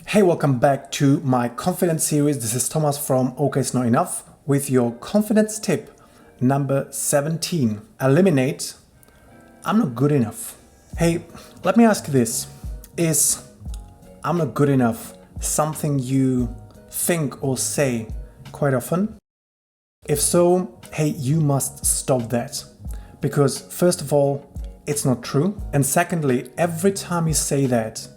Hey, welcome back to my confidence series. This is Tomas from okisnotenough with your confidence tip number 17. Eliminate I'm not good enough. Hey, let me ask you this. Is I'm not good enough something you think or say quite often? If so, hey, you must stop that. Because first of all, it's not true. And secondly, every time you say that,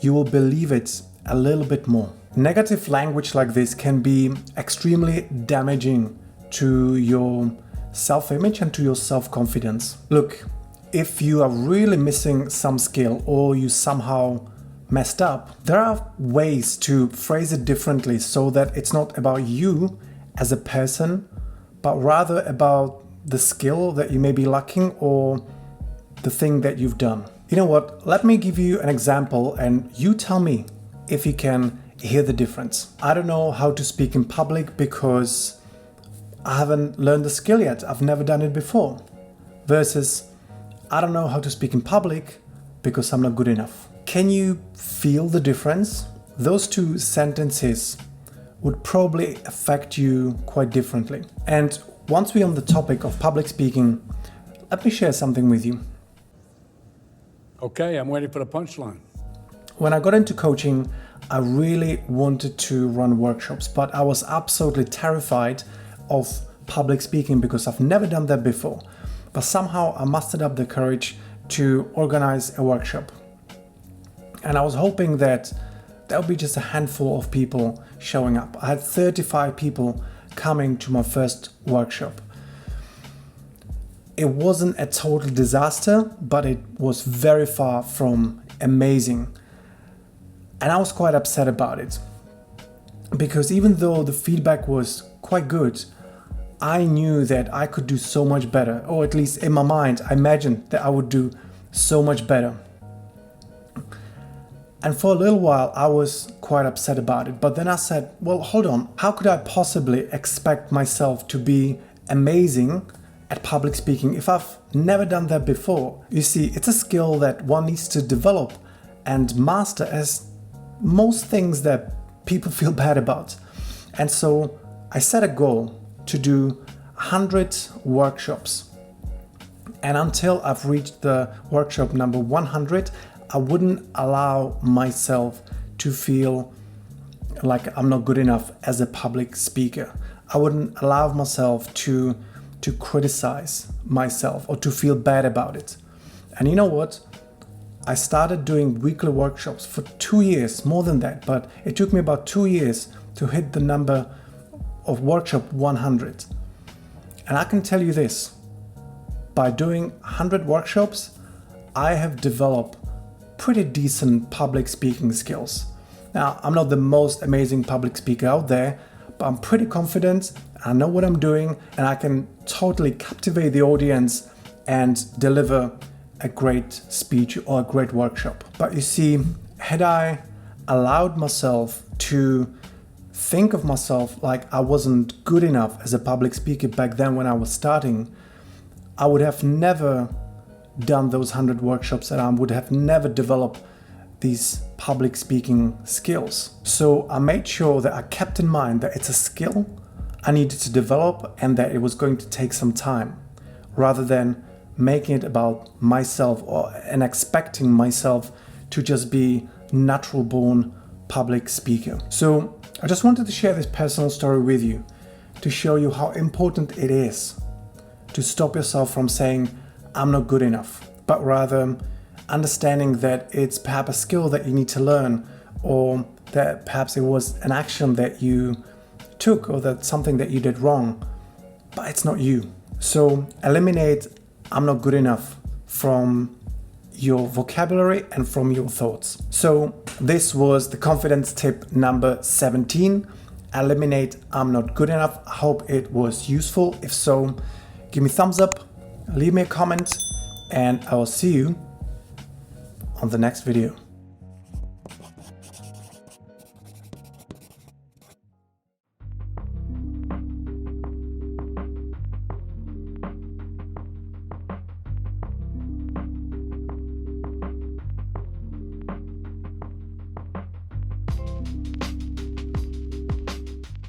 you will believe it a little bit more. Negative language like this can be extremely damaging to your self-image and to your self-confidence. Look, if you are really missing some skill or you somehow messed up, there are ways to phrase it differently so that it's not about you as a person, but rather about the skill that you may be lacking or the thing that you've done. You know what? Let me give you an example and you tell me if you can hear the difference. I don't know how to speak in public because I haven't learned the skill yet. I've never done it before. Versus, I don't know how to speak in public because I'm not good enough. Can you feel the difference? Those two sentences would probably affect you quite differently. And once we're on the topic of public speaking, let me share something with you. Okay, I'm waiting for the punchline. When I got into coaching, I really wanted to run workshops, but I was absolutely terrified of public speaking because I've never done that before. But somehow I mustered up the courage to organize a workshop. And I was hoping that there would be just a handful of people showing up. I had 35 people coming to my first workshop. It wasn't a total disaster, but it was very far from amazing. And I was quite upset about it. Because even though the feedback was quite good, I knew that I could do so much better. Or at least in my mind, I imagined that I would do so much better. And for a little while, I was quite upset about it. But then I said, well, hold on. How could I possibly expect myself to be amazing at public speaking if I've never done that before? You see, it's a skill that one needs to develop and master, as most things that people feel bad about. And so I set a goal to do 100 workshops. And until I've reached the workshop number 100, I wouldn't allow myself to feel like I'm not good enough as a public speaker. I wouldn't allow myself to criticize myself or to feel bad about it. And you know what? I started doing weekly workshops for 2 years, more than that, but it took me about 2 years to hit the number of workshop 100. And I can tell you this, by doing 100 workshops, I have developed pretty decent public speaking skills. Now, I'm not the most amazing public speaker out there, but I'm pretty confident, I know what I'm doing, and I can totally captivate the audience and deliver a great speech or a great workshop. But you see, had I allowed myself to think of myself like I wasn't good enough as a public speaker back then when I was starting, I would have never done those 100 workshops and I would have never developed these public speaking skills. So I made sure that I kept in mind that it's a skill I needed to develop and that it was going to take some time, rather than making it about myself and expecting myself to just be natural born public speaker. So I just wanted to share this personal story with you to show you how important it is to stop yourself from saying, I'm not good enough, but rather understanding that it's perhaps a skill that you need to learn, or that perhaps it was an action that you took or that's something that you did wrong, but it's not you. So eliminate I'm not good enough from your vocabulary and from your thoughts. So this was the confidence tip number 17. Eliminate I'm not good enough. I hope it was useful. If so, give me a thumbs up, leave me a comment, and I will see you on the next video.